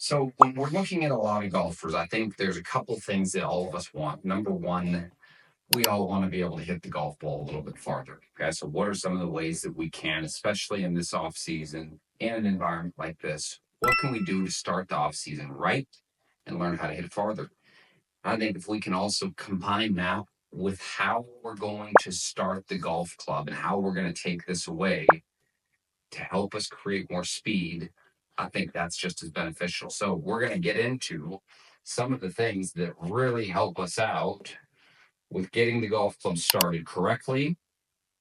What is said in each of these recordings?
So when we're looking at a lot of golfers, I think there's a couple things that all of us want. Number one, we all want to be able to hit the golf ball a little bit farther. Okay, so what are some of the ways that we can, especially in this off season, in an environment like this? What can we do to start the off season right and learn how to hit it farther? I think if we can also combine that with how we're going to start the golf club and how we're going to take this away to help us create more speed, I think that's just as beneficial. So we're going to get into some of the things that really help us out with getting the golf club started correctly,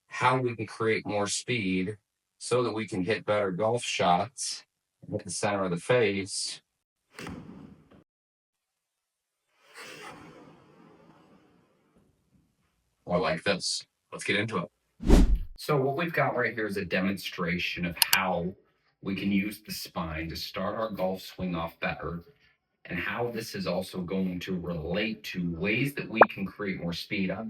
how we can create more speed so that we can hit better golf shots at the center of the face, or like this. Let's get into it. So what we've got right here is a demonstration of how we can use the spine to start our golf swing off better, and how this is also going to relate to ways that we can create more speed. I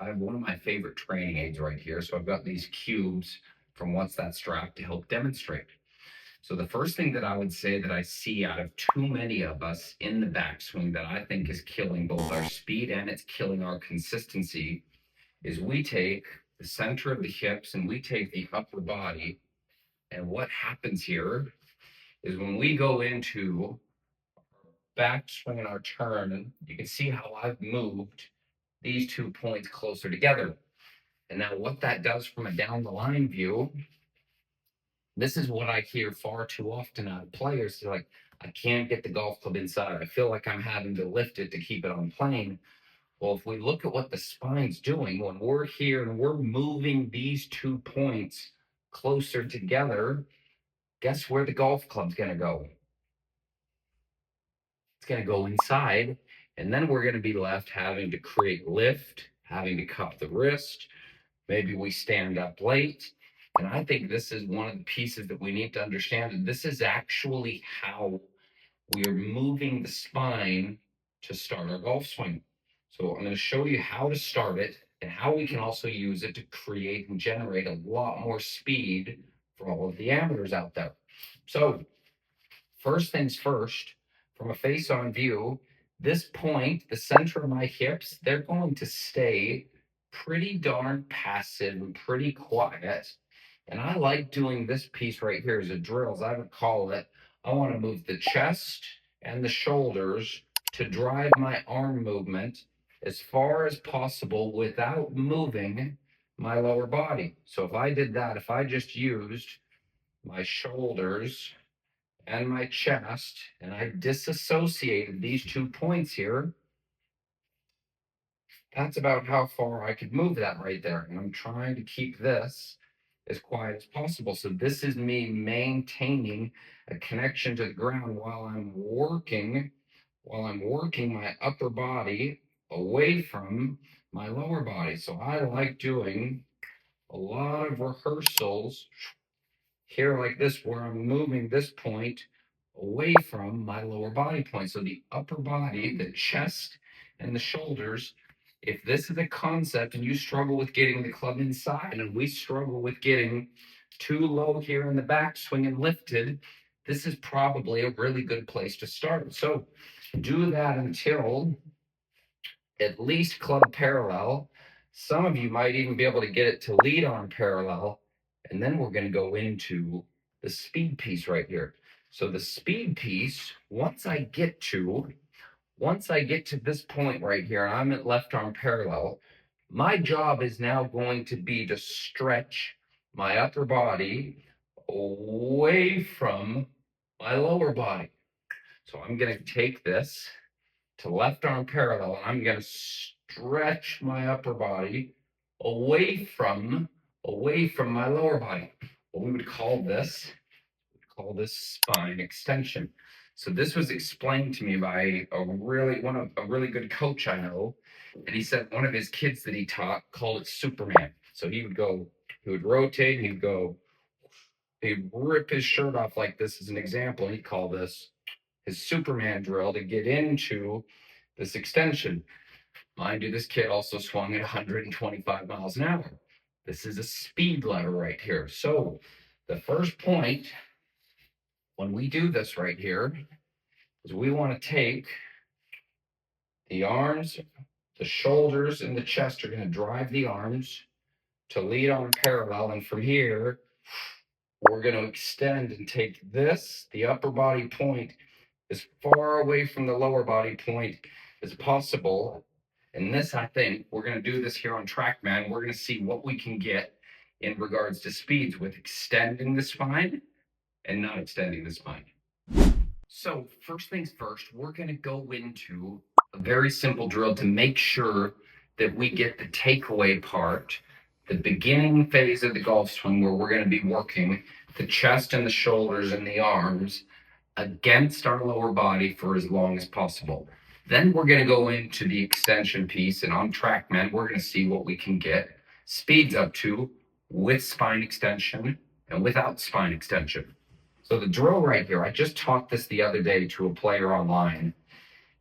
have one of my favorite training aids right here. So I've got these cubes from What's That Strap to help demonstrate. So the first thing that I would say that I see out of too many of us in the backswing that I think is killing both our speed and it's killing our consistency is we take the center of the hips and we take the upper body. And what happens here is when we go into backswing and our turn, you can see how I've moved these 2 points closer together. And now what that does from a down the line view, this is what I hear far too often out of players. They're like, I can't get the golf club inside. I feel like I'm having to lift it to keep it on plane. Well, if we look at what the spine's doing, when we're here and we're moving these 2 points closer together, guess where the golf club's going to go? It's going to go inside. And then we're going to be left having to create lift, having to cup the wrist. Maybe we stand up late. And I think this is one of the pieces that we need to understand. And this is actually how we are moving the spine to start our golf swing. So I'm going to show you how to start it and how we can also use it to create and generate a lot more speed for all of the amateurs out there. So first things first, from a face-on view, this point, the center of my hips, they're going to stay pretty darn passive and pretty quiet. And I like doing this piece right here as a drill, as I would call it. I want to move the chest and the shoulders to drive my arm movement as far as possible without moving my lower body. So if I did that, if I just used my shoulders and my chest, and I disassociated these 2 points here, that's about how far I could move that right there. And I'm trying to keep this as quiet as possible. So this is me maintaining a connection to the ground while I'm working my upper body away from my lower body. So I like doing a lot of rehearsals here like this, where I'm moving this point away from my lower body point. So the upper body, the chest and the shoulders, if this is a concept and you struggle with getting the club inside and we struggle with getting too low here in the backswing and lifted, this is probably a really good place to start. So do that until at least club parallel. Some of you might even be able to get it to lead arm parallel. And then we're going to go into the speed piece right here. So the speed piece, once I get to this point right here, and I'm at left arm parallel, my job is now going to be to stretch my upper body away from my lower body. So I'm going to take this to left arm parallel, and I'm going to stretch my upper body away from my lower body. What we would call this spine extension. So this was explained to me by a really good coach I know, and he said one of his kids that he taught called it Superman. So he would rotate, and he'd rip his shirt off like this as an example, and he'd call this his Superman drill to get into this extension. Mind you, this kid also swung at 125 miles an hour. This is a speed lever right here. So the first point, when we do this right here, is we want to take the arms, the shoulders, and the chest are going to drive the arms to lead on parallel. And from here, we're going to extend and take this, the upper body point, as far away from the lower body point as possible. And this, I think, we're going to do this here on TrackMan. We're going to see what we can get in regards to speeds with extending the spine and not extending the spine. So first things first, we're going to go into a very simple drill to make sure that we get the takeaway part, the beginning phase of the golf swing, where we're going to be working the chest and the shoulders and the arms against our lower body for as long as possible. Then we're going to go into the extension piece, and on TrackMan, we're going to see what we can get speeds up to with spine extension and without spine extension. So the drill right here, I just taught this the other day to a player online,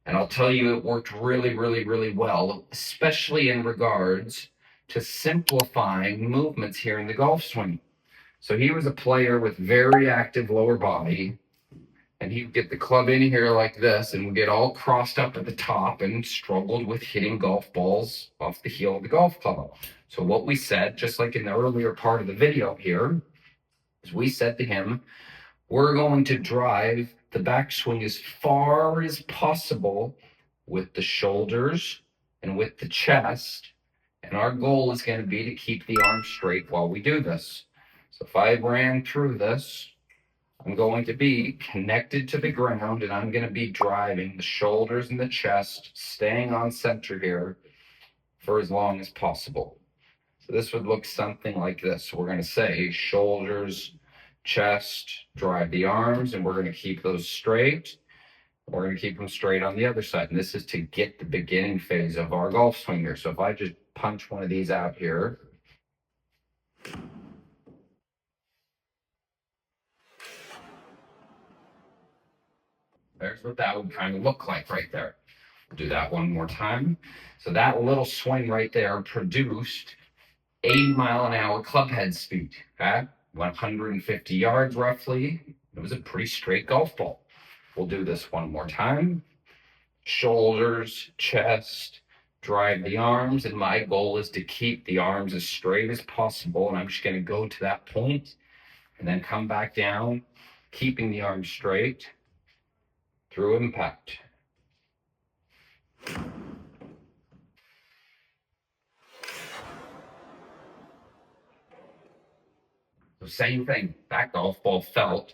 and I'll tell you it worked really, really, really well, especially in regards to simplifying movements here in the golf swing. So he was a player with very active lower body, and he'd get the club in here like this and would get all crossed up at the top and struggled with hitting golf balls off the heel of the golf club. So what we said, just like in the earlier part of the video here, is we said to him, we're going to drive the backswing as far as possible with the shoulders and with the chest. And our goal is going to be to keep the arms straight while we do this. So if I ran through this, I'm going to be connected to the ground, and I'm going to be driving the shoulders and the chest, staying on center here for as long as possible. So this would look something like this. We're going to say shoulders, chest, drive the arms, and we're going to keep those straight. We're going to keep them straight on the other side. And this is to get the beginning phase of our golf swing here. So if I just punch one of these out here, there's what that would kind of look like right there. We'll do that one more time. So that little swing right there produced 80-mile-an-hour club head speed, okay? 150 yards roughly. It was a pretty straight golf ball. We'll do this one more time. Shoulders, chest, drive the arms, and my goal is to keep the arms as straight as possible, and I'm just going to go to that point and then come back down, keeping the arms straight through impact. The same thing. That golf ball felt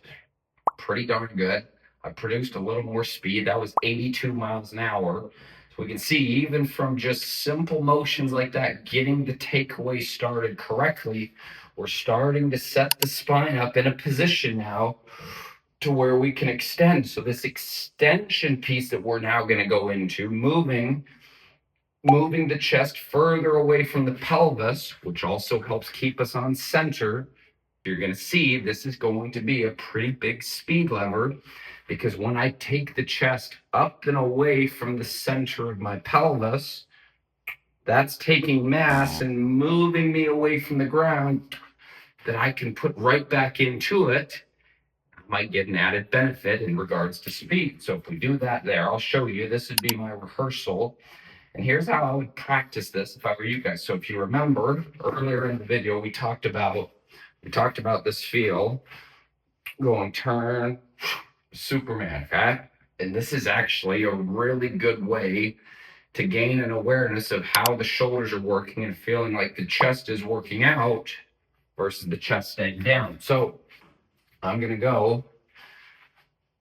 pretty darn good. I produced a little more speed. That was 82 miles an hour. So we can see even from just simple motions like that, getting the takeaway started correctly, we're starting to set the spine up in a position now to where we can extend. So this extension piece that we're now going to go into, moving the chest further away from the pelvis, which also helps keep us on center. You're going to see this is going to be a pretty big speed lever, because when I take the chest up and away from the center of my pelvis, that's taking mass and moving me away from the ground that I can put right back into it. I might get an added benefit in regards to speed. So if we do that there, I'll show you. This would be my rehearsal. And here's how I would practice this if I were you guys. So if you remember earlier in the video, we talked about this feel, going turn, Superman, okay? And this is actually a really good way to gain an awareness of how the shoulders are working and feeling like the chest is working out versus the chest staying down. So I'm going to go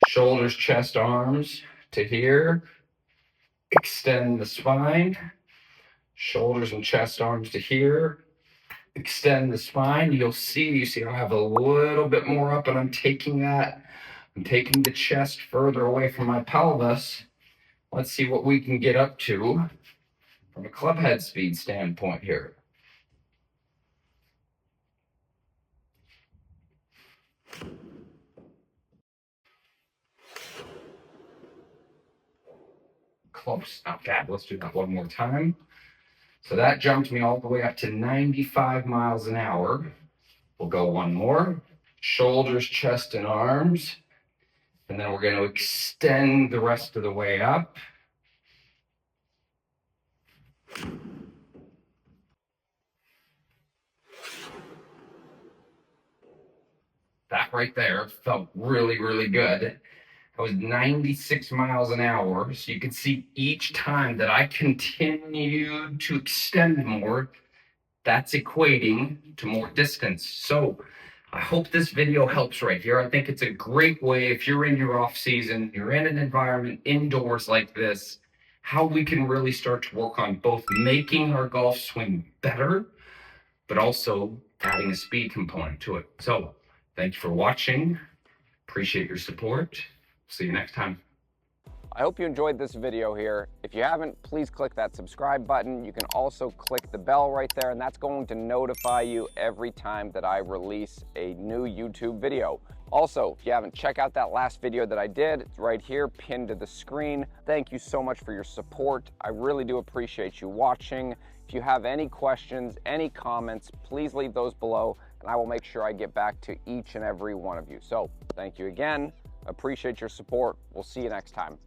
shoulders, chest, arms to here, extend the spine, shoulders and chest, arms to here, extend the spine. You see I have a little bit more up, and I'm taking the chest further away from my pelvis. Let's see what we can get up to from a club head speed standpoint here. Close, not bad. Let's do that one more time. So that jumped me all the way up to 95 miles an hour. We'll go one more. Shoulders, chest, and arms. And then we're going to extend the rest of the way up. That right there felt really, really good. I was 96 miles an hour. So you can see each time that I continued to extend more, that's equating to more distance. So I hope this video helps right here. I think it's a great way if you're in your off season, you're in an environment indoors like this, how we can really start to work on both making our golf swing better, but also adding a speed component to it. So thank you for watching. Appreciate your support. See you next time. I hope you enjoyed this video here. If you haven't, please click that subscribe button. You can also click the bell right there, and that's going to notify you every time that I release a new YouTube video. Also, if you haven't, check out that last video that I did. It's right here, pinned to the screen. Thank you so much for your support. I really do appreciate you watching. If you have any questions, any comments, please leave those below, and I will make sure I get back to each and every one of you. So, thank you again. Appreciate your support. We'll see you next time.